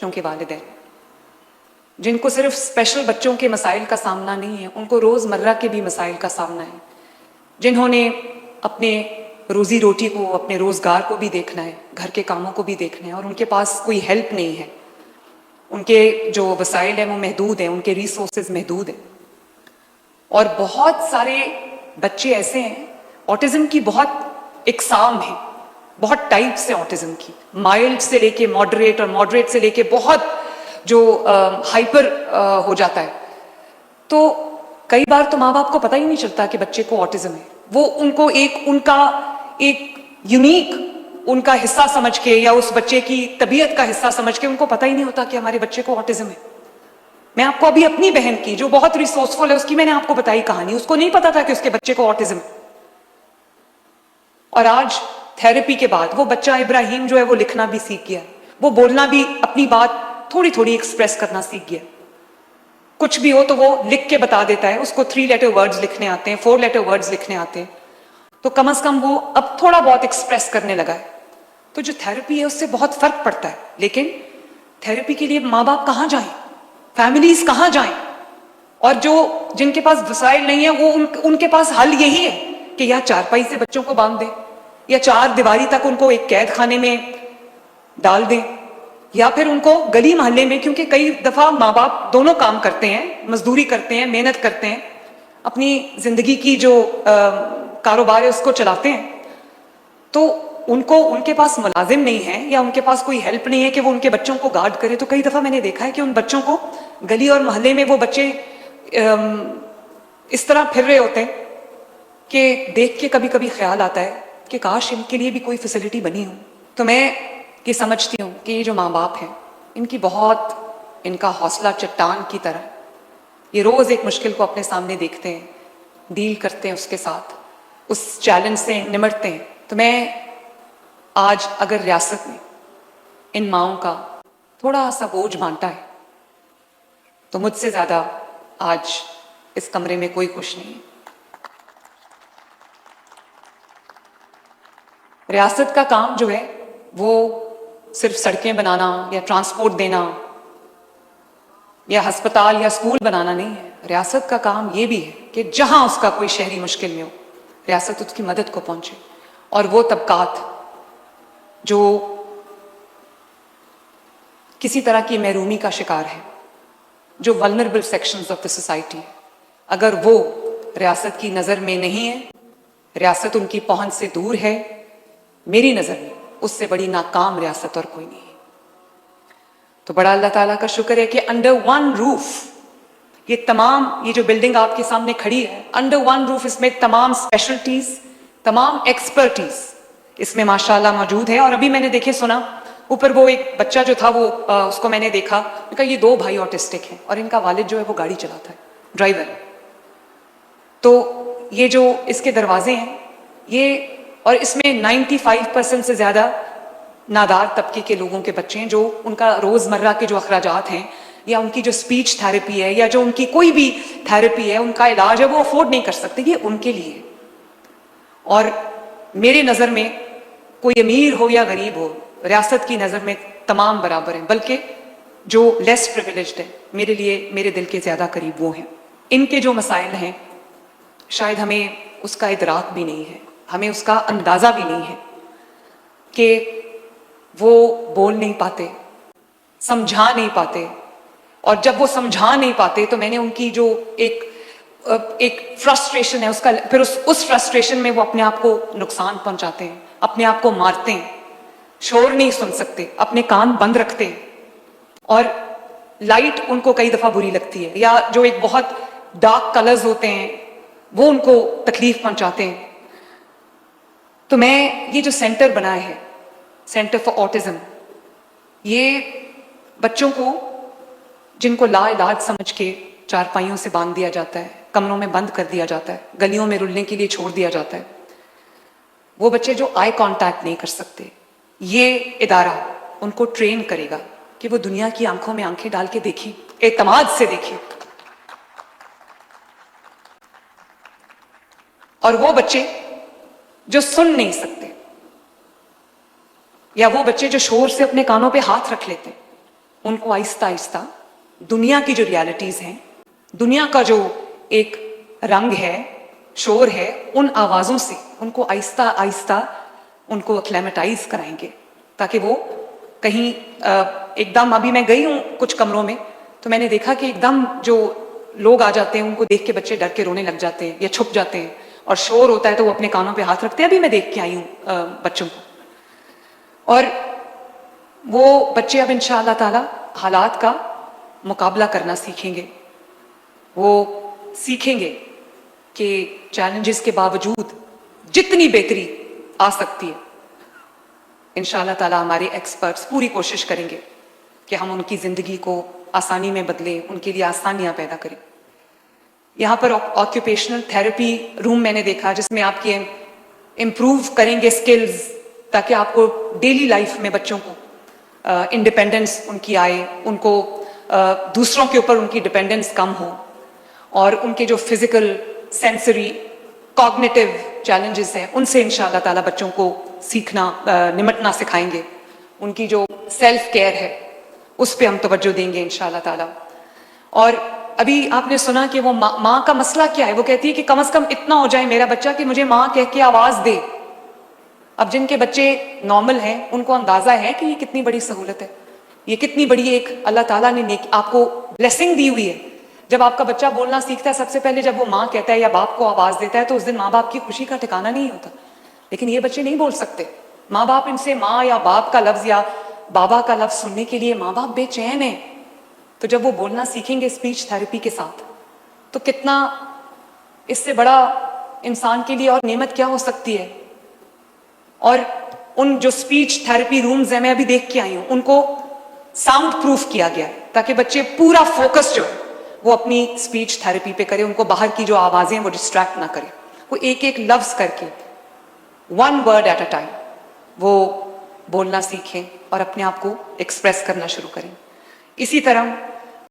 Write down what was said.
बच्चों के वालिदैन जिनको सिर्फ स्पेशल बच्चों के मसाइल का सामना नहीं है, उनको रोज़मर्रा के भी मसाइल का सामना है, जिन्होंने अपने रोज़ी रोटी को, अपने रोज़गार को भी देखना है, घर के कामों को भी देखना है और उनके पास कोई हेल्प नहीं है। उनके जो वसाइल हैं वो महदूद हैं, उनके रिसोर्सेज महदूद हैं। और बहुत सारे बच्चे ऐसे हैं, ऑटिज़म की बहुत इकसाम है, बहुत टाइप्स है ऑटिज़म की, माइल्ड से लेके मॉडरेट और मॉडरेट से लेके बहुत जो हाइपर हो जाता है। तो कई बार तो माँ बाप को पता ही नहीं चलता कि बच्चे को ऑटिज़म है। वो उनको उनका एक यूनिक उनका हिस्सा समझ के या उस बच्चे की तबीयत का हिस्सा समझ के उनको पता ही नहीं होता कि हमारे बच्चे को ऑटिज़म है। मैं आपको अभी अपनी बहन की जो बहुत रिसोर्सफुल है उसकी मैंने आपको बताई कहानी। उसको नहीं पता था कि उसके बच्चे को ऑटिज़म है। और आज थेरेपी के बाद वो बच्चा इब्राहिम जो है वो लिखना भी सीख गया, वो बोलना भी, अपनी बात थोड़ी थोड़ी एक्सप्रेस करना सीख गया। कुछ भी हो तो वो लिख के बता देता है। उसको 3 लेटर वर्ड्स लिखने आते हैं, 4 लेटर वर्ड्स लिखने आते हैं। तो कम से कम वो अब थोड़ा बहुत एक्सप्रेस करने लगा है। तो जो थेरेपी है उससे बहुत फर्क पड़ता है। लेकिन थेरेपी के लिए माँ बाप कहाँ जाएं, फैमिलीज कहाँ जाएं? और जो जिनके पास वसाइल नहीं है वो उनके पास हल यही है कि या चारपाई से बच्चों को बांध दें, या 4 दीवारी तक उनको एक कैद खाने में डाल दें, या फिर उनको गली मोहल्ले में, क्योंकि कई दफा माँ बाप दोनों काम करते हैं, मजदूरी करते हैं, मेहनत करते हैं, अपनी जिंदगी की जो कारोबार है उसको चलाते हैं। तो उनके पास मुलाजिम नहीं है या उनके पास कोई हेल्प नहीं है कि वो उनके बच्चों को गार्ड करे। तो कई दफा मैंने देखा है कि उन बच्चों को गली और मोहल्ले में वो बच्चे इस तरह फिर रहे होते हैं कि देख के कभी कभी ख्याल आता है कि काश इनके लिए भी कोई फैसिलिटी बनी हो। तो मैं ये समझती हूँ कि ये जो माँ बाप हैं इनका हौसला चट्टान की तरह, ये रोज एक मुश्किल को अपने सामने देखते हैं, डील करते हैं उसके साथ, उस चैलेंज से निमटते हैं। तो मैं आज अगर रियासत ने इन माओं का थोड़ा सा बोझ बांटा है तो मुझसे ज्यादा आज इस कमरे में कोई खुश नहीं है। रियासत का काम जो है वो सिर्फ सड़कें बनाना या ट्रांसपोर्ट देना या अस्पताल या स्कूल बनाना नहीं है। रियासत का काम ये भी है कि जहां उसका कोई शहरी मुश्किल में हो, रियासत उसकी मदद को पहुंचे। और वो तबकात जो किसी तरह की महरूमी का शिकार है, जो vulnerable sections of the society, अगर वो रियासत की नज़र में नहीं है, रियासत उनकी पहुंच से दूर है, मेरी नज़र में उससे बड़ी नाकाम रियासत और कोई नहीं है। तो बड़ा अल्लाह ताला का शुक्र है कि अंडर वन रूफ ये जो बिल्डिंग आपके सामने खड़ी है, अंडर वन रूफ इसमें तमाम स्पेशलिटीज, तमाम एक्सपर्टीज इसमें माशाल्लाह मौजूद है। और अभी मैंने देखे सुना ऊपर वो एक बच्चा जो था वो उसको मैंने देखा, ये 2 भाई ऑटिस्टिक हैं और इनका वालिद जो है वो गाड़ी चलाता है, ड्राइवर। तो ये जो इसके दरवाजे हैं ये, और इसमें 95% से ज्यादा नादार तबके के लोगों के बच्चे हैं जो उनका रोजमर्रा के जो अखराजात हैं या उनकी जो स्पीच थेरेपी है या जो उनकी कोई भी थेरेपी है, उनका इलाज है, वो अफोर्ड नहीं कर सकते। ये उनके लिए है। और मेरे नज़र में कोई अमीर हो या गरीब हो, रियासत की नज़र में तमाम बराबर हैं, बल्कि जो लेस प्रिविलेज्ड है मेरे लिए, मेरे दिल के ज़्यादा करीब वो हैं। इनके जो मसाइल हैं शायद हमें उसका इदराक भी नहीं है, हमें उसका अंदाज़ा भी नहीं है कि वो बोल नहीं पाते, समझा नहीं पाते। और जब वो समझा नहीं पाते तो मैंने उनकी जो एक फ्रस्ट्रेशन है उसका, फिर उस फ्रस्ट्रेशन में वो अपने आप को नुकसान पहुंचाते हैं, अपने आप को मारते हैं, शोर नहीं सुन सकते, अपने कान बंद रखते हैं। और लाइट उनको कई दफा बुरी लगती है, या जो एक बहुत डार्क कलर्स होते हैं वो उनको तकलीफ पहुंचाते हैं। तो मैं ये जो सेंटर बनाया है, सेंटर फॉर ऑटिज्म, ये बच्चों को जिनको लाइलाज समझ के चारपाइयों से बांध दिया जाता है, कमरों में बंद कर दिया जाता है, गलियों में रुलने के लिए छोड़ दिया जाता है, वो बच्चे जो आई कांटेक्ट नहीं कर सकते, ये इदारा उनको ट्रेन करेगा कि वो दुनिया की आंखों में आंखें डाल के देखें, एतमाद से देखें। और वो बच्चे जो सुन नहीं सकते, या वो बच्चे जो शोर से अपने कानों पे हाथ रख लेते हैं, उनको आहिस्ता आहिस्ता दुनिया की जो रियलिटीज़ हैं, दुनिया का जो एक रंग है, शोर है, उन आवाज़ों से उनको आहिस्ता आहिस्ता उनको एक्लेमेटाइज कराएंगे, ताकि वो कहीं एकदम, अभी मैं गई हूँ कुछ कमरों में तो मैंने देखा कि एकदम जो लोग आ जाते हैं उनको देख के बच्चे डर के रोने लग जाते हैं या छुप जाते हैं, और शोर होता है तो वो अपने कानों पे हाथ रखते हैं। अभी मैं देख के आई हूँ बच्चों को। और वो बच्चे अब इंशाअल्लाह ताला हालात का मुकाबला करना सीखेंगे। वो सीखेंगे कि चैलेंजेस के बावजूद जितनी बेहतरी आ सकती है, इंशाअल्लाह ताला हमारे एक्सपर्ट्स पूरी कोशिश करेंगे कि हम उनकी ज़िंदगी को आसानी में बदलें, उनके लिए आसानियाँ पैदा करें। यहाँ पर ऑक्यूपेशनल थेरेपी रूम मैंने देखा जिसमें आपके इम्प्रूव करेंगे स्किल्स, ताकि आपको डेली लाइफ में बच्चों को इंडिपेंडेंस उनकी आए, उनको दूसरों के ऊपर उनकी डिपेंडेंस कम हो, और उनके जो फिजिकल, सेंसरी, कॉग्निटिव चैलेंजेस हैं उनसे इंशाअल्लाह ताला बच्चों को सीखना, निमटना सिखाएंगे। उनकी जो सेल्फ केयर है उस पर हम तवज्जो देंगे इंशाअल्लाह ताला। और अभी आपने सुना कि वो माँ का मसला क्या है, वो कहती है कि कम से कम इतना हो जाए मेरा बच्चा कि मुझे माँ कह के आवाज़ दे। अब जिनके बच्चे नॉर्मल हैं उनको अंदाज़ा है कि ये कितनी बड़ी सहूलत है, ये कितनी बड़ी एक अल्लाह ताला ने आपको ब्लेसिंग दी हुई है। जब आपका बच्चा बोलना सीखता है, सबसे पहले जब वो माँ कहता है या बाप को आवाज़ देता है तो उस दिन माँ बाप की खुशी का ठिकाना नहीं होता। लेकिन ये बच्चे नहीं बोल सकते, माँ बाप इनसे माँ या बाप का लफ्ज़ या बाबा का लफ्ज़ सुनने के लिए माँ बाप बेचैन है। तो जब वो बोलना सीखेंगे स्पीच थेरेपी के साथ, तो कितना इससे बड़ा इंसान के लिए और नेमत क्या हो सकती है। और उन जो स्पीच थेरेपी रूम्स हैं, मैं अभी देख के आई हूँ, उनको साउंड प्रूफ किया गया है ताकि बच्चे पूरा फोकस जो वो अपनी स्पीच थेरेपी पे करें, उनको बाहर की जो आवाज़ें वो डिस्ट्रैक्ट ना करें। वो एक एक लफ्ज़ करके, one word at a time वो बोलना सीखें और अपने आप को एक्सप्रेस करना शुरू करें। इसी तरह